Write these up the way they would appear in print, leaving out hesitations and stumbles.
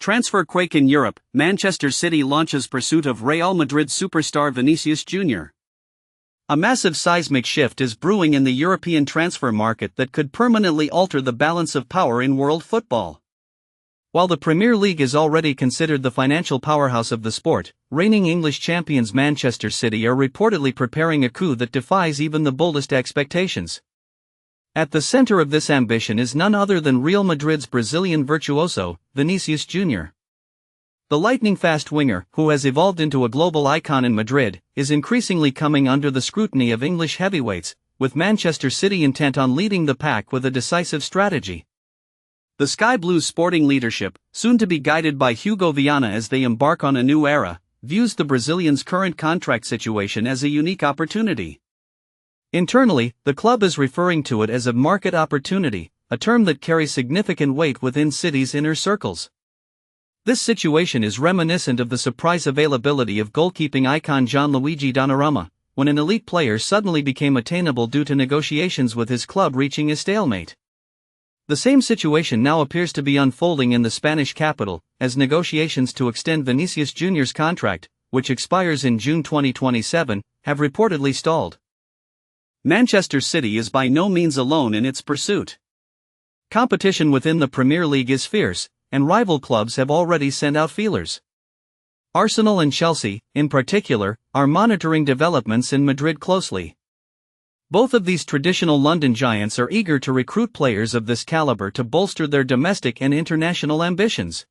Transfer quake in Europe, Manchester City launches pursuit of Real Madrid superstar Vinicius Jr. A massive seismic shift is brewing in the European transfer market that could permanently alter the balance of power in world football. While the Premier League is already considered the financial powerhouse of the sport, reigning English champions Manchester City are reportedly preparing a coup that defies even the boldest expectations. At the center of this ambition is none other than Real Madrid's Brazilian virtuoso, Vinicius Jr. The lightning-fast winger, who has evolved into a global icon in Madrid, is increasingly coming under the scrutiny of English heavyweights, with Manchester City intent on leading the pack with a decisive strategy. The Sky Blues' sporting leadership, soon to be guided by Hugo Viana as they embark on a new era, views the Brazilian's current contract situation as a unique opportunity. Internally, the club is referring to it as a market opportunity, a term that carries significant weight within City's inner circles. This situation is reminiscent of the surprise availability of goalkeeping icon Gianluigi Donnarumma, when an elite player suddenly became attainable due to negotiations with his club reaching a stalemate. The same situation now appears to be unfolding in the Spanish capital, as negotiations to extend Vinicius Junior's contract, which expires in June 2027, have reportedly stalled. Manchester City is by no means alone in its pursuit. Competition within the Premier League is fierce, and rival clubs have already sent out feelers. Arsenal and Chelsea, in particular, are monitoring developments in Madrid closely. Both of these traditional London giants are eager to recruit players of this caliber to bolster their domestic and international ambitions.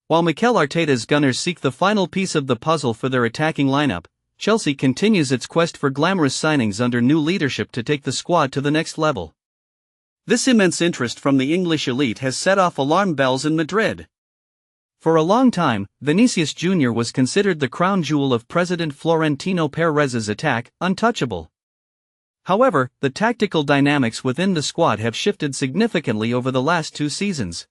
While Mikel Arteta's Gunners seek the final piece of the puzzle for their attacking lineup, Chelsea continues its quest for glamorous signings under new leadership to take the squad to the next level. This immense interest from the English elite has set off alarm bells in Madrid. For a long time, Vinicius Jr. was considered the crown jewel of President Florentino Perez's attack, untouchable. However, the tactical dynamics within the squad have shifted significantly over the last 2 seasons.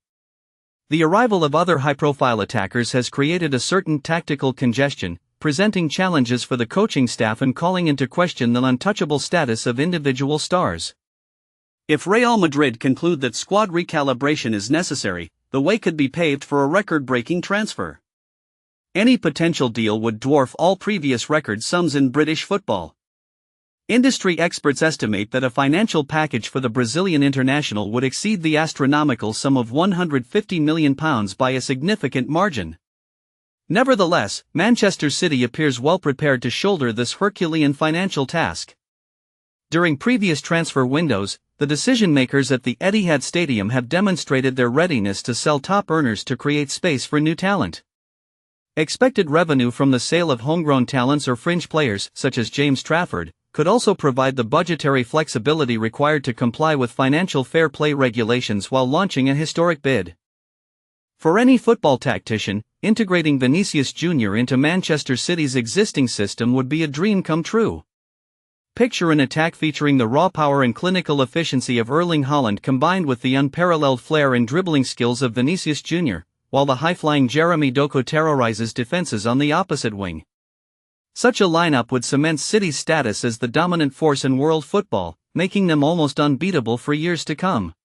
The arrival of other high-profile attackers has created a certain tactical congestion, presenting challenges for the coaching staff and calling into question the untouchable status of individual stars. If Real Madrid conclude that squad recalibration is necessary, the way could be paved for a record-breaking transfer. Any potential deal would dwarf all previous record sums in British football. Industry experts estimate that a financial package for the Brazilian international would exceed the astronomical sum of £150 million by a significant margin. Nevertheless, Manchester City appears well prepared to shoulder this Herculean financial task. During previous transfer windows, the decision-makers at the Etihad Stadium have demonstrated their readiness to sell top earners to create space for new talent. Expected revenue from the sale of homegrown talents or fringe players, such as James Trafford, could also provide the budgetary flexibility required to comply with financial fair play regulations while launching a historic bid. For any football tactician, integrating Vinicius Jr. into Manchester City's existing system would be a dream come true. Picture an attack featuring the raw power and clinical efficiency of Erling Haaland combined with the unparalleled flair and dribbling skills of Vinicius Jr., while the high-flying Jeremy Doku terrorizes defenses on the opposite wing. Such a lineup would cement City's status as the dominant force in world football, making them almost unbeatable for years to come.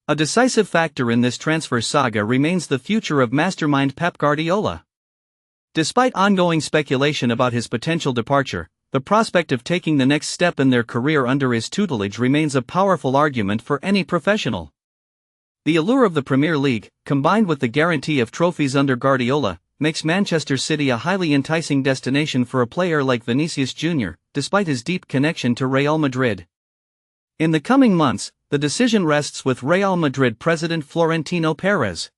A decisive factor in this transfer saga remains the future of mastermind Pep Guardiola. Despite ongoing speculation about his potential departure, the prospect of taking the next step in their career under his tutelage remains a powerful argument for any professional. The allure of the Premier League, combined with the guarantee of trophies under Guardiola, makes Manchester City a highly enticing destination for a player like Vinicius Jr., despite his deep connection to Real Madrid. In the coming months, the decision rests with Real Madrid president Florentino Perez.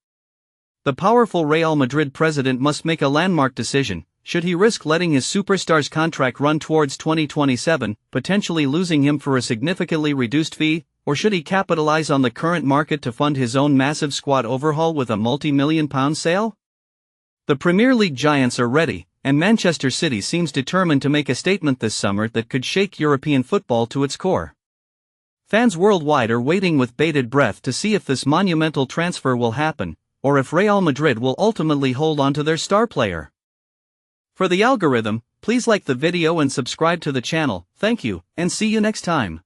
The powerful Real Madrid president must make a landmark decision. Should he risk letting his superstar's contract run towards 2027, potentially losing him for a significantly reduced fee, or should he capitalize on the current market to fund his own massive squad overhaul with a multi-million-pound sale? The Premier League giants are ready, and Manchester City seems determined to make a statement this summer that could shake European football to its core. Fans worldwide are waiting with bated breath to see if this monumental transfer will happen, or if Real Madrid will ultimately hold on to their star player. For the algorithm, please like the video and subscribe to the channel. Thank you, and see you next time.